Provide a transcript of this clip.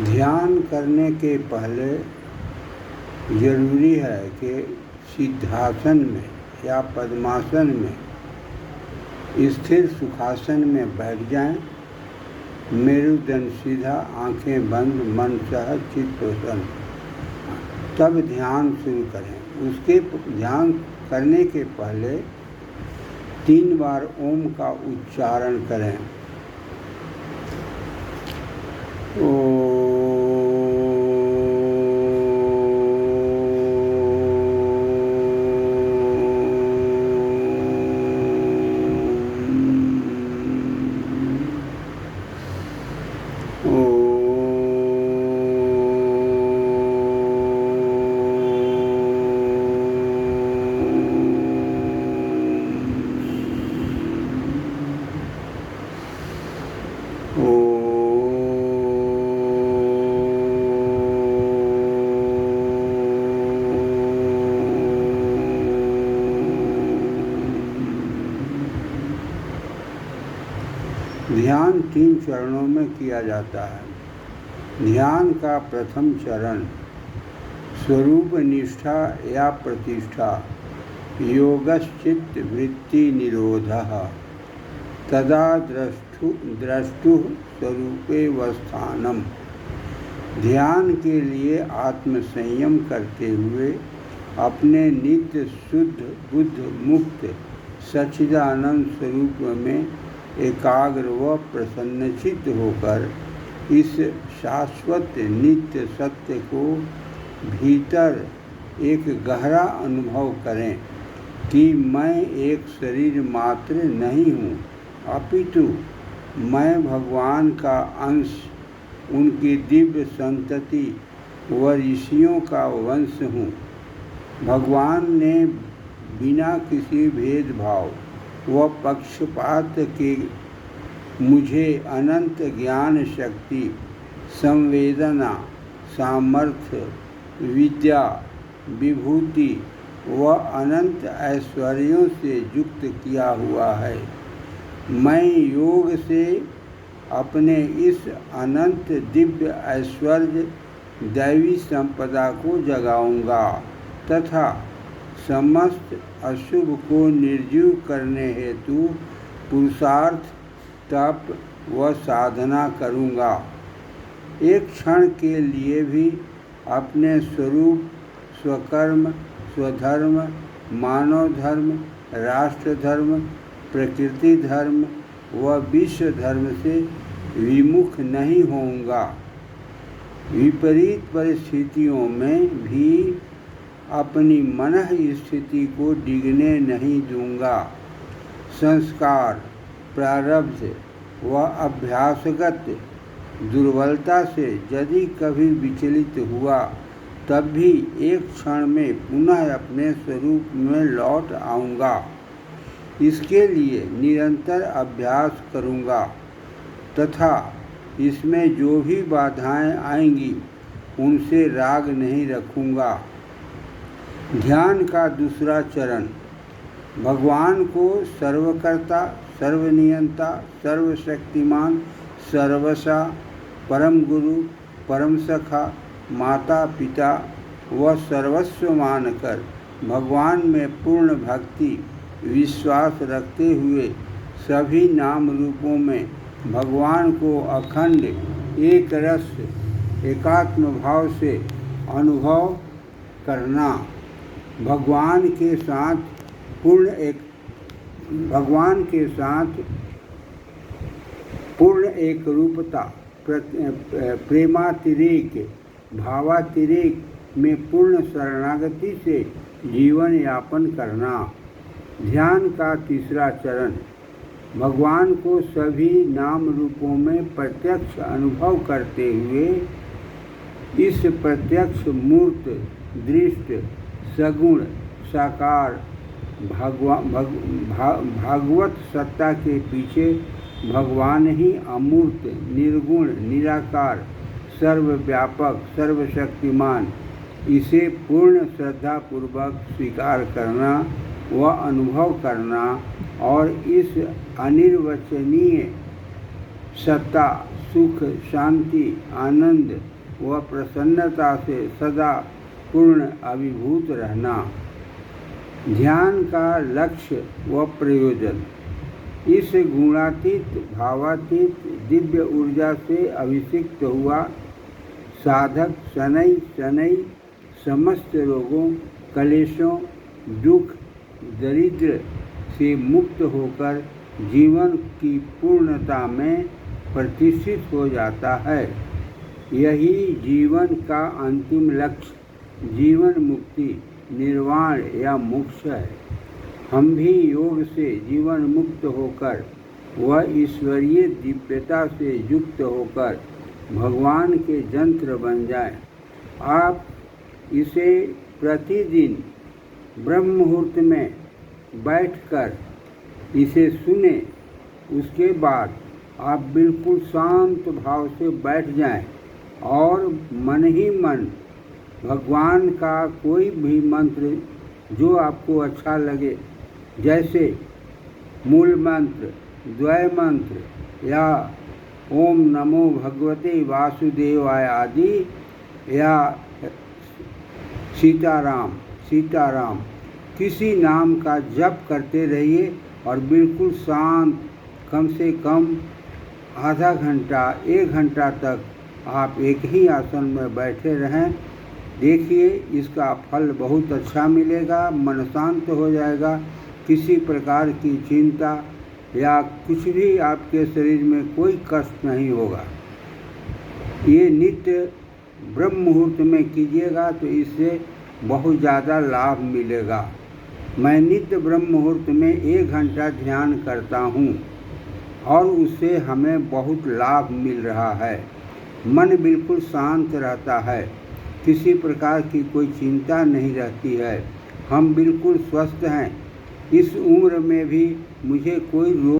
ध्यान करने के पहले जरूरी है कि सिद्धासन में या पद्मासन में स्थिर सुखासन में बैठ जाएं। मेरुदंड सीधा, आंखें बंद, मन सहज, चित्त प्रसन्न। तब ध्यान शुरू करें। उसके ध्यान करने के पहले 3 बार ओम का उच्चारण करें। ध्यान 3 चरणों में किया जाता है। ध्यान का प्रथम चरण स्वरूप निष्ठा या प्रतिष्ठा, योगश्चित्त वृत्ति निरोधः, तदा द्रष्टुः स्वरूपे वस्थानम्। ध्यान के लिए आत्मसंयम करते हुए अपने नित्य शुद्ध बुद्ध मुक्त सच्चिदानंद स्वरूप में एकाग्र व प्रसन्नचित्त होकर इस शाश्वत नित्य सत्य को भीतर एक गहरा अनुभव करें कि मैं एक शरीर मात्र नहीं हूँ, अपितु मैं भगवान का अंश, उनकी दिव्य संतति व ऋषियों का वंश हूँ। भगवान ने बिना किसी भेदभाव व पक्षपात के मुझे अनंत ज्ञान शक्ति, संवेदना, सामर्थ्य, विद्या, विभूति व अनंत ऐश्वर्यों से युक्त किया हुआ है। मैं योग से अपने इस अनंत दिव्य ऐश्वर्य दैवी संपदा को जगाऊंगा तथा समस्त अशुभ को निर्जीव करने हेतु पुरुषार्थ, तप व साधना करूँगा। एक क्षण के लिए भी अपने स्वरूप, स्वकर्म, स्वधर्म, मानव धर्म, राष्ट्र धर्म, प्रकृति धर्म व विश्व धर्म से विमुख नहीं होऊंगा। विपरीत परिस्थितियों में भी अपनी मनः स्थिति को डिगने नहीं दूंगा। संस्कार, प्रारब्ध व अभ्यासगत दुर्बलता से यदि कभी विचलित हुआ तब भी एक क्षण में पुनः अपने स्वरूप में लौट आऊँगा। इसके लिए निरंतर अभ्यास करूँगा तथा इसमें जो भी बाधाएं आएंगी उनसे राग नहीं रखूँगा। ध्यान का दूसरा चरण भगवान को सर्वकर्ता, सर्वनियंता, सर्वशक्तिमान, सर्वसा, परम गुरु, परम सखा, माता पिता व सर्वस्व मानकर भगवान में पूर्ण भक्ति विश्वास रखते हुए सभी नाम रूपों में भगवान को अखंड एक रस एकात्म भाव से अनुभव करना। भगवान के साथ पूर्ण एक रूपता, प्रेमातिरेक, भावातिरेक में पूर्ण शरणागति से जीवन यापन करना। ध्यान का तीसरा चरण भगवान को सभी नाम रूपों में प्रत्यक्ष अनुभव करते हुए इस प्रत्यक्ष मूर्त, दृष्ट, सगुण, साकार भागवत सत्ता के पीछे भगवान ही अमूर्त, निर्गुण, निराकार, सर्वव्यापक, सर्वशक्तिमान, इसे पूर्ण श्रद्धापूर्वक स्वीकार करना व अनुभव करना और इस अनिर्वचनीय सत्ता, सुख, शांति, आनंद व प्रसन्नता से सदा पूर्ण अभिभूत रहना। ध्यान का लक्ष्य व प्रयोजन। इस गुणातीत भावातीत दिव्य ऊर्जा से अभिषिक्त हुआ साधक शनै शनै समस्त रोगों, कलेशों, दुख, दरिद्र से मुक्त होकर जीवन की पूर्णता में प्रतिष्ठित हो जाता है। यही जीवन का अंतिम लक्ष्य जीवन मुक्ति, निर्वाण या मोक्ष है। हम भी योग से जीवन मुक्त होकर व ईश्वरीय दिव्यता से युक्त होकर भगवान के यंत्र बन जाएं। आप इसे प्रतिदिन ब्रह्म मुहूर्त में बैठकर इसे सुने। उसके बाद आप बिल्कुल शांत भाव से बैठ जाएं और मन ही मन भगवान का कोई भी मंत्र जो आपको अच्छा लगे, जैसे मूल मंत्र, द्वय मंत्र या ओम नमो भगवते वासुदेवाय आदि या सीताराम सीताराम किसी नाम का जप करते रहिए और बिल्कुल शांत, कम से कम आधा घंटा 1 घंटा तक आप एक ही आसन में बैठे रहें। देखिए इसका फल बहुत अच्छा मिलेगा, मन शांत हो जाएगा, किसी प्रकार की चिंता या कुछ भी आपके शरीर में कोई कष्ट नहीं होगा। ये नित्य ब्रह्म मुहूर्त में कीजिएगा तो इससे बहुत ज़्यादा लाभ मिलेगा। मैं नित्य ब्रह्म मुहूर्त में 1 घंटा ध्यान करता हूँ और उससे हमें बहुत लाभ मिल रहा है। मन बिल्कुल शांत रहता है, किसी प्रकार की कोई चिंता नहीं रहती है, हम बिल्कुल स्वस्थ हैं। इस उम्र में भी मुझे कोई रोग